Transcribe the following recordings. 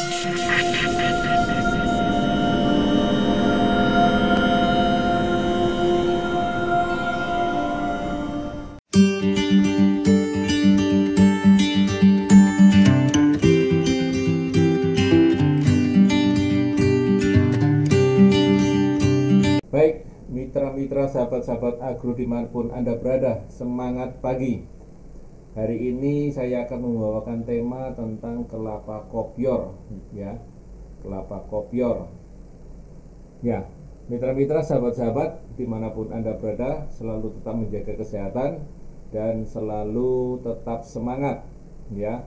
Baik, mitra-mitra, sahabat-sahabat agro dimanapun Anda berada, semangat pagi. Hari ini saya akan membawakan tema tentang kelapa kopior, ya, kelapa kopior. Ya, mitra-mitra, sahabat-sahabat dimanapun Anda berada, selalu tetap menjaga kesehatan dan selalu tetap semangat, ya.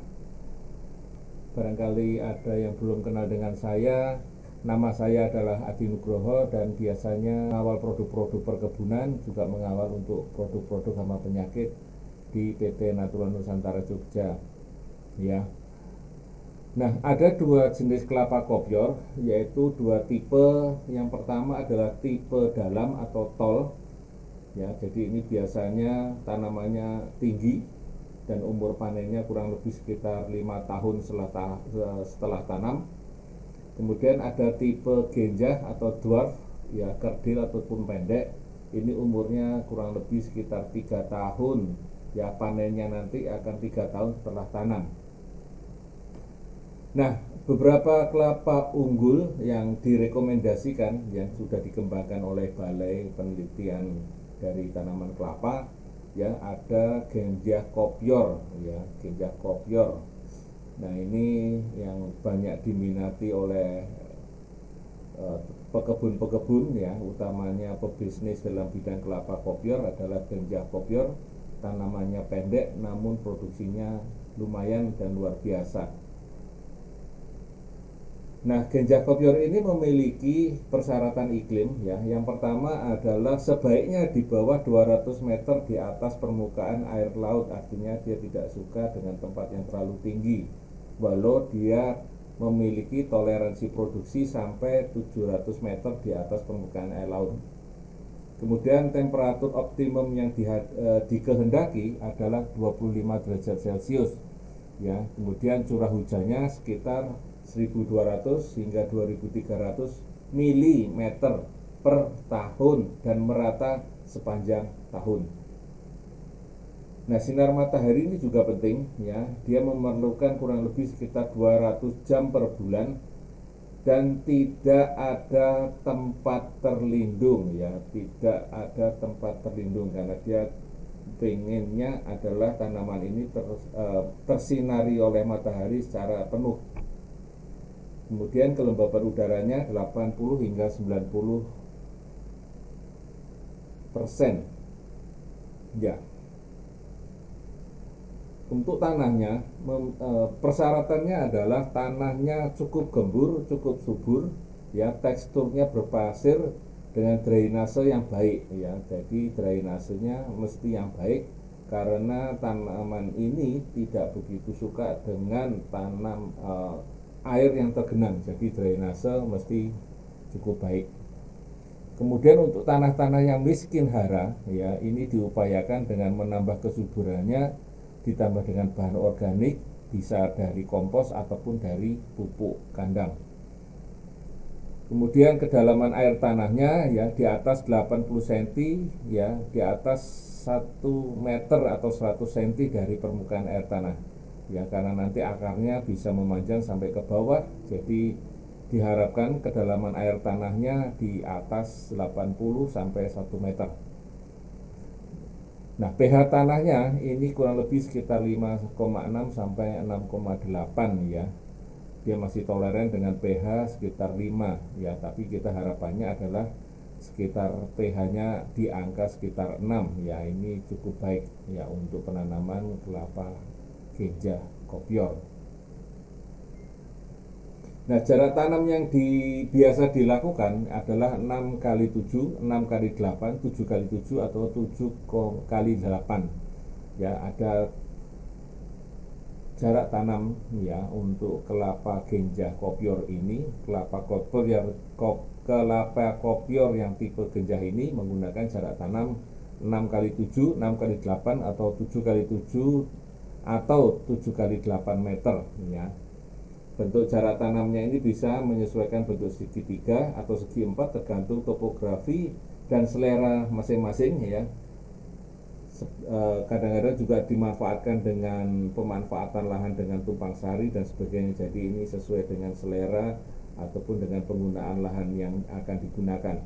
Barangkali ada yang belum kenal dengan saya. Nama saya adalah Adi Nugroho dan biasanya mengawal produk-produk perkebunan, juga mengawal untuk produk-produk hama penyakit di PT Natural Nusantara Jogja. Ya. Nah, ada dua jenis kelapa kopior, yaitu dua tipe. Yang pertama adalah tipe dalam atau tol. Ya, jadi ini biasanya tanamannya tinggi dan umur panennya kurang lebih sekitar 5 tahun setelah tanam. Kemudian ada tipe genjah atau dwarf, ya, kerdil ataupun pendek. Ini umurnya kurang lebih sekitar 3 tahun. Ya, panennya nanti akan 3 tahun setelah tanam. Nah, beberapa kelapa unggul yang direkomendasikan yang sudah dikembangkan oleh Balai Penelitian dari Tanaman Kelapa, ya, ada genjah kopior, ya, genjah kopior. Nah, ini yang banyak diminati oleh pekebun-pekebun, ya, utamanya pebisnis dalam bidang kelapa kopior adalah genjah kopior. Tanamannya pendek namun produksinya lumayan dan luar biasa. Nah, genjah kopior ini memiliki persyaratan iklim, ya. Yang pertama adalah sebaiknya di bawah 200 meter di atas permukaan air laut, artinya dia tidak suka dengan tempat yang terlalu tinggi, walau dia memiliki toleransi produksi sampai 700 meter di atas permukaan air laut. Kemudian temperatur optimum yang dikehendaki adalah 25 derajat Celcius, ya. Kemudian curah hujannya sekitar 1200 hingga 2300 mm per tahun dan merata sepanjang tahun. Nah, sinar matahari ini juga penting, ya. Dia memerlukan kurang lebih sekitar 200 jam per bulan dan tidak ada tempat terlindung, ya. Tidak ada tempat terlindung karena dia pengennya adalah tanaman ini tersinari oleh matahari secara penuh. Kemudian kelembaban udaranya 80 hingga 90%. Ya. Untuk tanahnya, persyaratannya adalah tanahnya cukup gembur, cukup subur, ya, teksturnya berpasir dengan drainase yang baik, ya. Jadi drainasenya mesti yang baik karena tanaman ini tidak begitu suka dengan air yang tergenang, jadi drainase mesti cukup baik. Kemudian untuk tanah-tanah yang miskin hara, ya, ini diupayakan dengan menambah kesuburannya ditambah dengan bahan organik, bisa dari kompos ataupun dari pupuk kandang. Kemudian kedalaman air tanahnya, ya, di atas 80 cm, ya, di atas 1 meter atau 100 cm dari permukaan air tanah, ya, karena nanti akarnya bisa memanjang sampai ke bawah. Jadi diharapkan kedalaman air tanahnya di atas 80 sampai 1 meter. Nah, pH tanahnya ini kurang lebih sekitar 5,6 sampai 6,8, ya. Dia masih toleran dengan pH sekitar 5, ya, tapi kita harapannya adalah sekitar pH-nya di angka sekitar 6, ya. Ini cukup baik, ya, untuk penanaman kelapa genjah kopior. Nah, jarak tanam yang biasa dilakukan adalah 6x7, 6x8, 7x7 atau 7x8. Ya, ada jarak tanam, ya, untuk kelapa genjah kopior ini. Kelapa kopior yang tipe genjah ini menggunakan jarak tanam 6x7, 6x8 atau 7x7 atau 7x8 meter, ya. Bentuk jarak tanamnya ini bisa menyesuaikan bentuk segitiga atau segi empat tergantung topografi dan selera masing-masing ya. Kadang-kadang juga dimanfaatkan dengan pemanfaatan lahan dengan tumpang sari dan sebagainya. Jadi ini sesuai dengan selera ataupun dengan penggunaan lahan yang akan digunakan.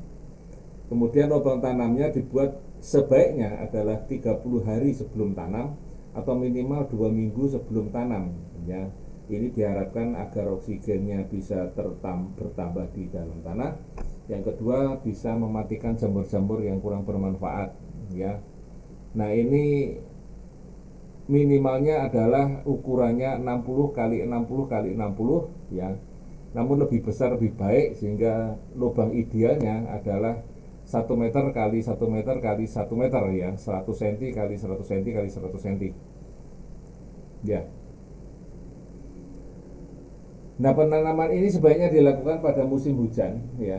Kemudian lubang tanamnya dibuat sebaiknya adalah 30 hari sebelum tanam atau minimal 2 minggu sebelum tanam ya. Ini diharapkan agar oksigennya bisa bertambah di dalam tanah. Yang kedua, bisa mematikan jamur-jamur yang kurang bermanfaat ya. Nah, ini minimalnya adalah ukurannya 60 kali 60 kali 60 ya. Namun lebih besar lebih baik, sehingga lubang idealnya adalah 1 meter kali 1 meter kali 1 meter ya, 100 cm kali 100 cm kali 100 cm ya. Nah, penanaman ini sebaiknya dilakukan pada musim hujan ya.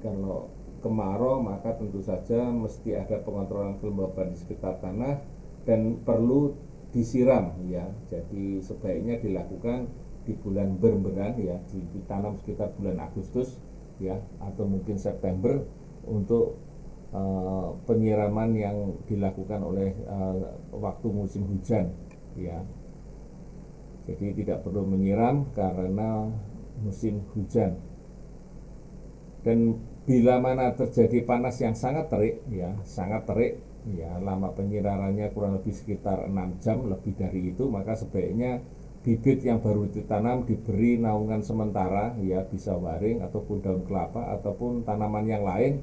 Kalau kemarau maka tentu saja mesti ada pengontrolan kelembaban di sekitar tanah dan perlu disiram ya. Jadi sebaiknya dilakukan di bulan berberan ya, ditanam sekitar bulan Agustus ya, atau mungkin September untuk penyiraman yang dilakukan oleh waktu musim hujan ya. Jadi tidak perlu menyiram karena musim hujan. Dan bila mana terjadi panas yang sangat terik ya, lama penyiramannya kurang lebih sekitar 6 jam lebih dari itu, maka sebaiknya bibit yang baru ditanam diberi naungan sementara ya, bisa waring ataupun daun kelapa ataupun tanaman yang lain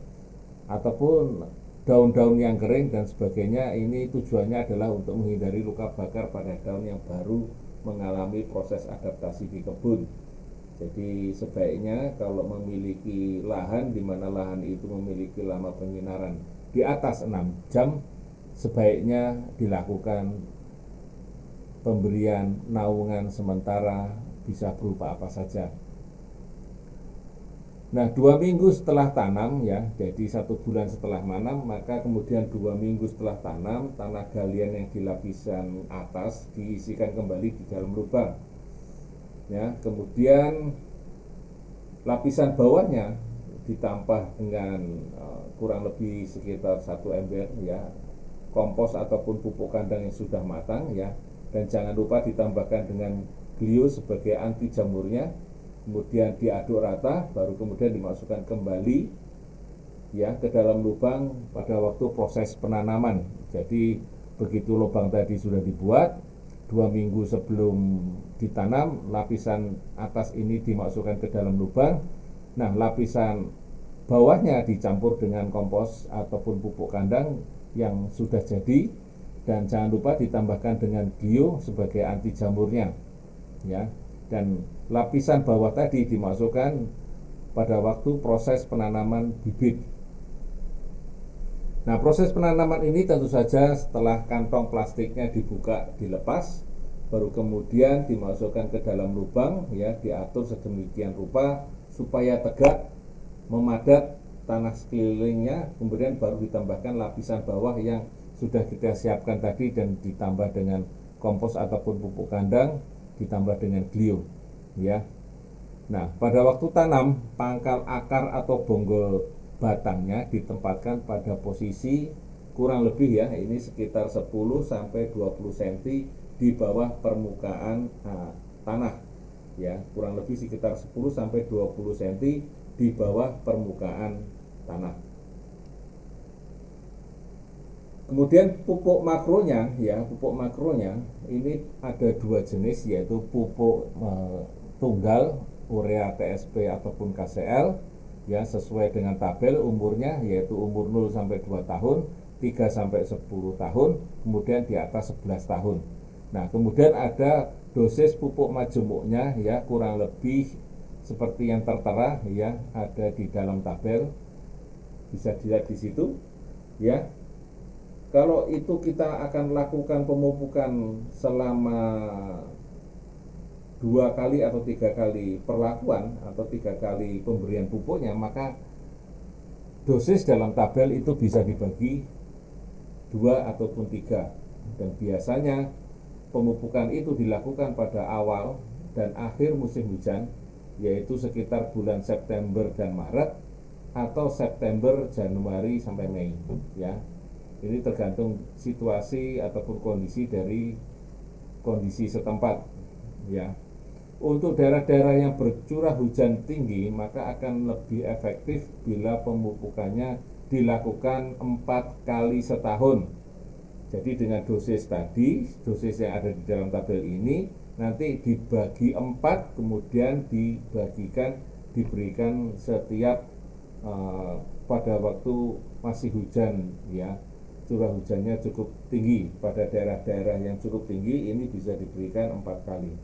ataupun daun-daun yang kering dan sebagainya. Ini tujuannya adalah untuk menghindari luka bakar pada daun yang baru mengalami proses adaptasi di kebun. Jadi sebaiknya kalau memiliki lahan di mana lahan itu memiliki lama penyinaran di atas 6 jam, sebaiknya dilakukan pemberian naungan sementara, bisa berupa apa saja. Nah, 2 minggu setelah tanam ya, jadi 1 bulan setelah menanam, maka kemudian 2 minggu setelah tanam, tanah galian yang di lapisan atas diisikan kembali di dalam lubang ya. Kemudian lapisan bawahnya ditambah dengan kurang lebih sekitar 1 ember ya, kompos ataupun pupuk kandang yang sudah matang ya. Dan jangan lupa ditambahkan dengan glio sebagai anti jamurnya. Kemudian diaduk rata, baru kemudian dimasukkan kembali ya ke dalam lubang pada waktu proses penanaman. Jadi begitu lubang tadi sudah dibuat, 2 minggu sebelum ditanam, lapisan atas ini dimasukkan ke dalam lubang. Nah, lapisan bawahnya dicampur dengan kompos ataupun pupuk kandang yang sudah jadi, dan jangan lupa ditambahkan dengan glio sebagai anti jamurnya ya. Dan lapisan bawah tadi dimasukkan pada waktu proses penanaman bibit. Nah, proses penanaman ini tentu saja setelah kantong plastiknya dibuka, dilepas, baru kemudian dimasukkan ke dalam lubang ya, diatur sedemikian rupa supaya tegak, memadat tanah sekelilingnya. Kemudian baru ditambahkan lapisan bawah yang sudah kita siapkan tadi dan ditambah dengan kompos ataupun pupuk kandang, ditambah dengan glio ya. Nah, pada waktu tanam, pangkal akar atau bonggol batangnya ditempatkan pada posisi kurang lebih ya, ini sekitar 10 sampai 20 cm di bawah permukaan tanah ya, kurang lebih sekitar 10 sampai 20 cm di bawah permukaan tanah. Kemudian pupuk makronya ya, pupuk makronya ini ada 2 jenis, yaitu pupuk tunggal urea TSP ataupun KCL ya, sesuai dengan tabel umurnya, yaitu umur 0 sampai 2 tahun, 3 sampai 10 tahun, kemudian di atas 11 tahun. Nah, kemudian ada dosis pupuk majemuknya ya, kurang lebih seperti yang tertera ya, ada di dalam tabel, bisa dilihat di situ ya. Kalau itu kita akan lakukan pemupukan selama 2 kali atau 3 kali perlakuan atau 3 kali pemberian pupuknya, maka dosis dalam tabel itu bisa dibagi 2 ataupun 3. Dan biasanya pemupukan itu dilakukan pada awal dan akhir musim hujan, yaitu sekitar bulan September dan Maret, atau September, Januari sampai Mei, ya. Ini tergantung situasi ataupun kondisi dari kondisi setempat, ya. Untuk daerah-daerah yang bercurah hujan tinggi, maka akan lebih efektif bila pemupukannya dilakukan 4 kali setahun. Jadi dengan dosis tadi, dosis yang ada di dalam tabel ini nanti dibagi 4, kemudian diberikan setiap pada waktu masih hujan, ya. Curah hujannya cukup tinggi. Pada daerah-daerah yang cukup tinggi ini bisa diberikan 4 kali.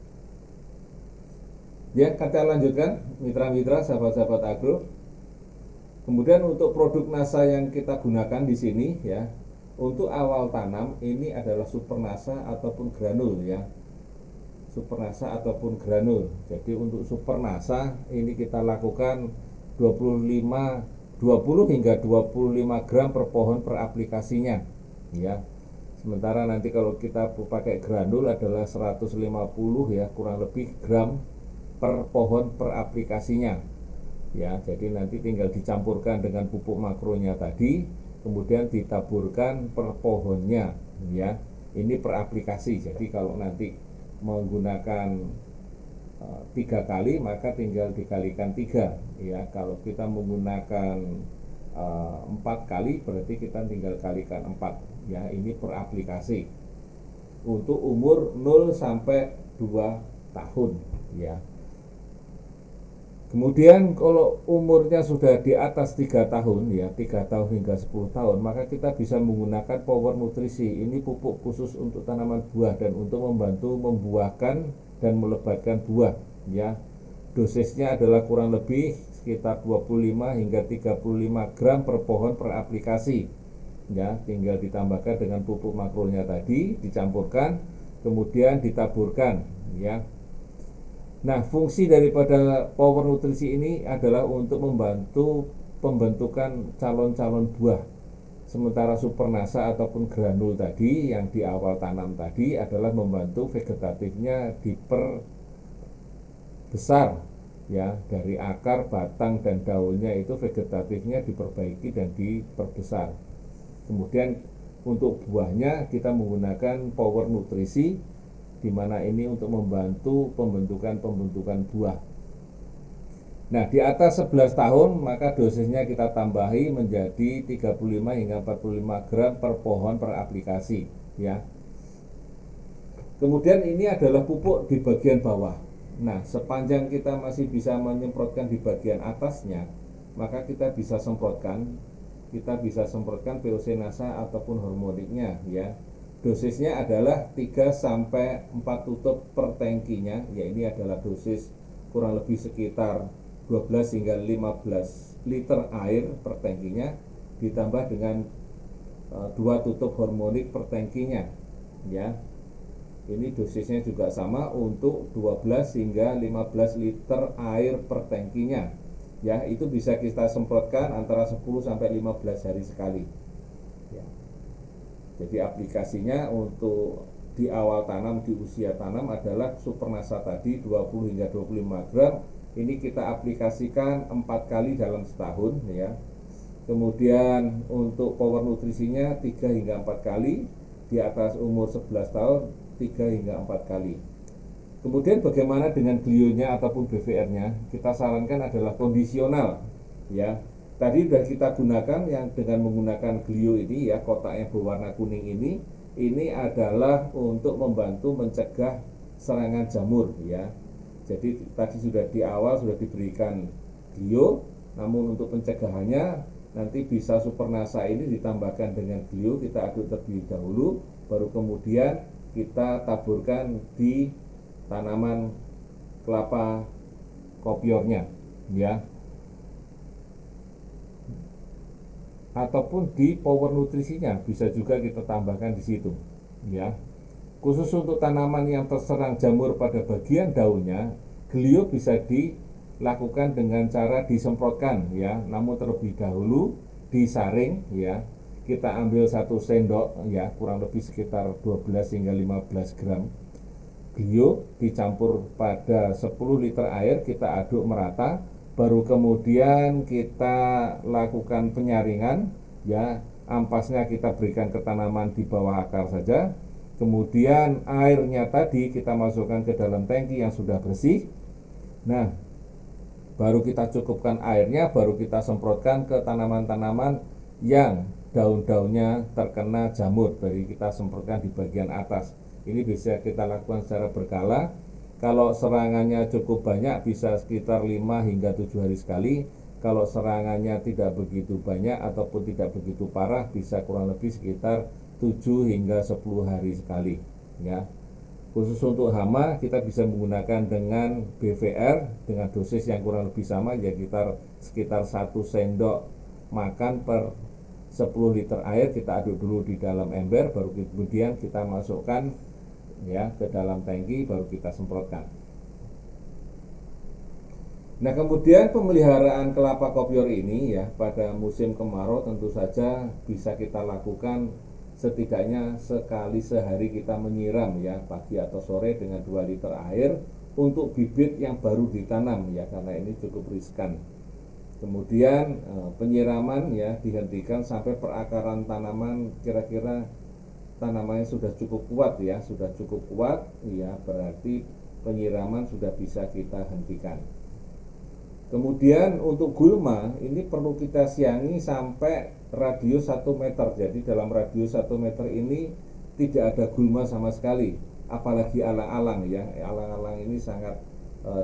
Ya, kita lanjutkan, mitra-mitra, sahabat-sahabat agro. Kemudian untuk produk NASA yang kita gunakan di sini, ya, untuk awal tanam ini adalah Supernasa ataupun granul, ya. Supernasa ataupun granul. Jadi untuk Supernasa ini kita lakukan 20 hingga 25 gram per pohon per aplikasinya, ya. Sementara nanti kalau kita pakai granul adalah 150, ya, kurang lebih gram per pohon per aplikasinya, ya. Jadi nanti tinggal dicampurkan dengan pupuk makronya tadi, kemudian ditaburkan per pohonnya, ya. Ini per aplikasi. Jadi kalau nanti menggunakan 3 kali, maka tinggal dikalikan 3, ya. Kalau kita menggunakan 4 kali, berarti kita tinggal kalikan 4, ya. Ini per aplikasi untuk umur 0 sampai 2 tahun, ya. Kemudian kalau umurnya sudah di atas 3 tahun, ya, 3 tahun hingga 10 tahun, maka kita bisa menggunakan Power Nutrisi. Ini pupuk khusus untuk tanaman buah dan untuk membantu membuahkan dan melebatkan buah, ya. Dosisnya adalah kurang lebih sekitar 25 hingga 35 gram per pohon per aplikasi, ya. Tinggal ditambahkan dengan pupuk makronya tadi, dicampurkan, kemudian ditaburkan, ya. Nah, fungsi daripada Power Nutrisi ini adalah untuk membantu pembentukan calon-calon buah. Sementara Supernasa ataupun granul tadi yang di awal tanam tadi adalah membantu vegetatifnya diperbesar, ya, dari akar, batang dan daunnya itu vegetatifnya diperbaiki dan diperbesar. Kemudian untuk buahnya kita menggunakan Power Nutrisi, di mana ini untuk membantu pembentukan buah. Nah, di atas 11 tahun maka dosisnya kita tambahi menjadi 35 hingga 45 gram per pohon per aplikasi, ya. Kemudian ini adalah pupuk di bagian bawah. Nah, sepanjang kita masih bisa menyemprotkan di bagian atasnya, maka kita bisa semprotkan POC-NASA ataupun hormoniknya, ya. Dosisnya adalah 3 sampai 4 tutup per tangkinya, ya. Ini adalah dosis kurang lebih sekitar 12 hingga 15 liter air per tangkinya, ditambah dengan 2 tutup hormonik per tangkinya, ya. Ini dosisnya juga sama untuk 12 hingga 15 liter air per tangkinya, ya. Itu bisa kita semprotkan antara 10 sampai 15 hari sekali, ya. Jadi aplikasinya untuk di awal tanam, di usia tanam adalah Supernasa tadi 20 hingga 25 gram. Ini kita aplikasikan 4 kali dalam setahun, ya. Kemudian untuk Power Nutrisinya 3 hingga 4 kali, di atas umur 11 tahun 3 hingga 4 kali. Kemudian bagaimana dengan glionya ataupun BVR-nya? Kita sarankan adalah kondisional, ya. Tadi sudah kita gunakan yang dengan menggunakan glio ini, ya, kotak yang berwarna kuning ini adalah untuk membantu mencegah serangan jamur, ya. Jadi tadi sudah di awal sudah diberikan glio, namun untuk pencegahannya nanti bisa Supernasa ini ditambahkan dengan glio, kita aduk terlebih dahulu, baru kemudian kita taburkan di tanaman kelapa kopiornya, ya. Ataupun di Power Nutrisinya bisa juga kita tambahkan di situ, ya. Khusus untuk tanaman yang terserang jamur pada bagian daunnya, glio bisa dilakukan dengan cara disemprotkan, ya. Namun terlebih dahulu disaring, ya. Kita ambil 1 sendok, ya, kurang lebih sekitar 12 hingga 15 gram. bio dicampur pada 10 liter air, kita aduk merata, baru kemudian kita lakukan penyaringan ya. Ampasnya kita berikan ke tanaman di bawah akar saja. Kemudian airnya tadi kita masukkan ke dalam tangki yang sudah bersih. Nah, baru kita cukupkan airnya, baru kita semprotkan ke tanaman-tanaman yang daun-daunnya terkena jamur. Jadi kita semprotkan di bagian atas. Ini bisa kita lakukan secara berkala. Kalau serangannya cukup banyak, bisa sekitar 5 hingga 7 hari sekali. Kalau serangannya tidak begitu banyak ataupun tidak begitu parah, bisa kurang lebih sekitar 7 hingga 10 hari sekali ya. Khusus untuk hama kita bisa menggunakan dengan BVR dengan dosis yang kurang lebih sama, ya sekitar 1 sendok makan per 10 liter air. Kita aduk dulu di dalam ember, baru kemudian kita masukkan ya ke dalam tangki, baru kita semprotkan. Nah, kemudian pemeliharaan kelapa kopior ini ya pada musim kemarau tentu saja bisa kita lakukan setidaknya sekali sehari. Kita menyiram ya pagi atau sore dengan 2 liter air untuk bibit yang baru ditanam ya, karena ini cukup riskan. Kemudian penyiraman ya dihentikan sampai perakaran tanaman kira-kira tanamannya sudah cukup kuat ya, sudah cukup kuat ya, berarti penyiraman sudah bisa kita hentikan. Kemudian untuk gulma ini perlu kita siangi sampai radius 1 meter. Jadi dalam radius 1 meter ini tidak ada gulma sama sekali, apalagi alang-alang ya. Alang-alang ini sangat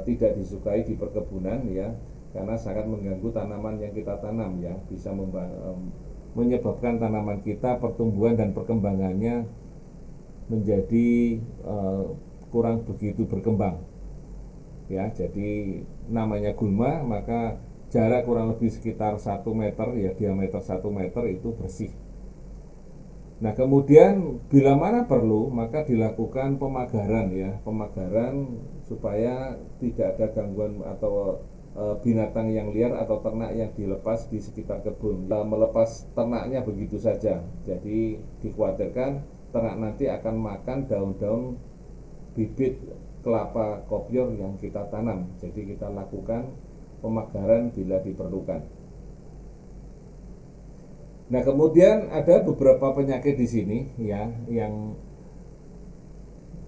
tidak disukai di perkebunan ya, karena sangat mengganggu tanaman yang kita tanam ya, bisa menyebabkan tanaman kita pertumbuhan dan perkembangannya menjadi kurang begitu berkembang ya. Jadi namanya gulma, maka jarak kurang lebih sekitar 1 meter ya, diameter 1 meter itu bersih. Nah, kemudian bila mana perlu maka dilakukan pemagaran ya, pemagaran supaya tidak ada gangguan atau binatang yang liar atau ternak yang dilepas di sekitar kebun. Melepas ternaknya begitu saja, jadi dikhawatirkan ternak nanti akan makan daun-daun bibit kelapa kopior yang kita tanam. Jadi kita lakukan pemagaran bila diperlukan. Nah, kemudian ada beberapa penyakit di sini ya yang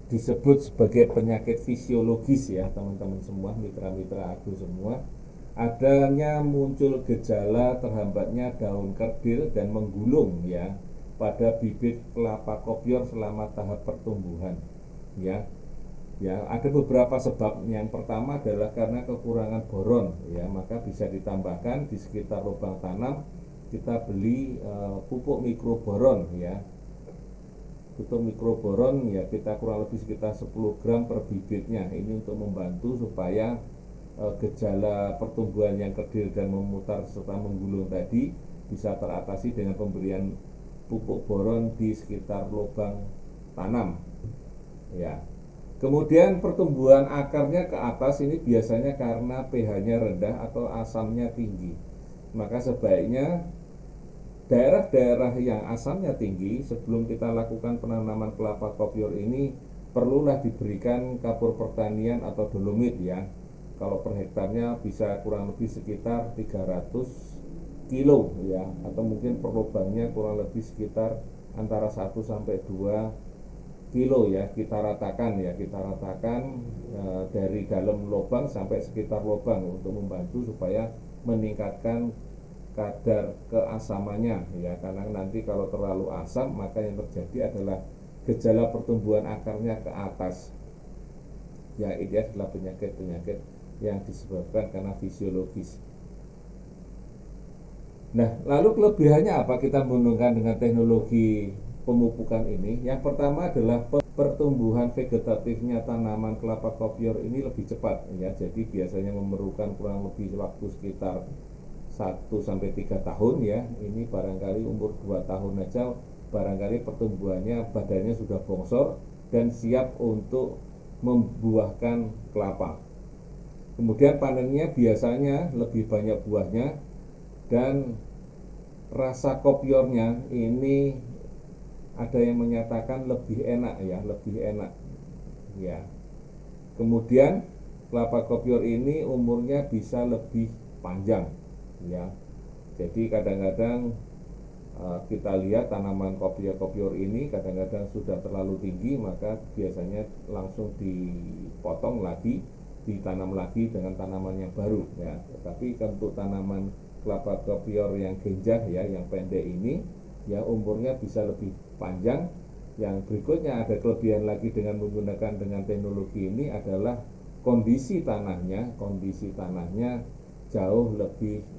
disebut sebagai penyakit fisiologis ya teman-teman semua, mitra-mitra agu semua. Adanya muncul gejala terhambatnya daun kerdil dan menggulung ya pada bibit kelapa kopior selama tahap pertumbuhan ya. Ya, ada beberapa sebab. Yang pertama adalah karena kekurangan boron ya, maka bisa ditambahkan di sekitar lubang tanam kita beli pupuk mikroboron ya. Pupuk mikroboron ya kita kurang lebih sekitar 10 gram per bibitnya. Ini untuk membantu supaya gejala pertumbuhan yang kerdil dan memutar serta menggulung tadi bisa teratasi dengan pemberian pupuk boron di sekitar lubang tanam ya. Kemudian pertumbuhan akarnya ke atas ini biasanya karena pH-nya rendah atau asamnya tinggi. Maka sebaiknya daerah-daerah yang asamnya tinggi sebelum kita lakukan penanaman kelapa kopior ini perlulah diberikan kapur pertanian atau dolomit ya. Kalau per hektarnya bisa kurang lebih sekitar 300 kilo ya, atau mungkin per lubangnya kurang lebih sekitar antara 1 sampai 2 kilo ya, kita ratakan dari dalam lubang sampai sekitar lubang untuk membantu supaya meningkatkan kadar keasamannya ya, karena nanti kalau terlalu asam maka yang terjadi adalah gejala pertumbuhan akarnya ke atas ya. Ini adalah penyakit-penyakit yang disebabkan karena fisiologis. Nah, lalu kelebihannya apa kita menggunakan dengan teknologi pemupukan ini? Yang pertama adalah pertumbuhan vegetatifnya tanaman kelapa kopior ini lebih cepat ya. Jadi biasanya memerlukan kurang lebih waktu sekitar 1-3 tahun ya. Ini barangkali umur 2 tahun aja barangkali pertumbuhannya, badannya sudah bongsor dan siap untuk membuahkan kelapa. Kemudian panennya biasanya lebih banyak buahnya, dan rasa kopiornya ini ada yang menyatakan lebih enak ya, lebih enak ya. Kemudian kelapa kopior ini umurnya bisa lebih panjang, ya. Jadi kadang-kadang kita lihat tanaman kopior ini kadang-kadang sudah terlalu tinggi, maka biasanya langsung dipotong lagi, ditanam lagi dengan tanaman yang baru, ya. Tetapi untuk tanaman kelapa kopior yang genjah, ya, yang pendek ini, ya, umurnya bisa lebih panjang. Yang berikutnya ada kelebihan lagi dengan menggunakan dengan teknologi ini adalah kondisi tanahnya jauh lebih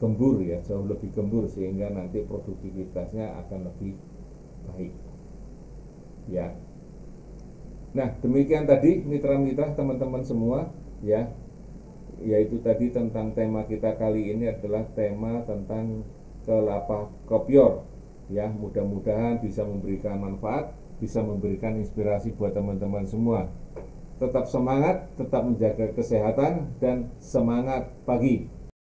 gembur, ya, jauh lebih gembur, sehingga nanti produktivitasnya akan lebih baik, ya. Nah, demikian tadi mitra-mitra teman-teman semua, ya, yaitu tadi tentang tema kita kali ini adalah tema tentang kelapa kopior, ya. Mudah-mudahan bisa memberikan manfaat, bisa memberikan inspirasi buat teman-teman semua. Tetap semangat, tetap menjaga kesehatan, dan semangat pagi.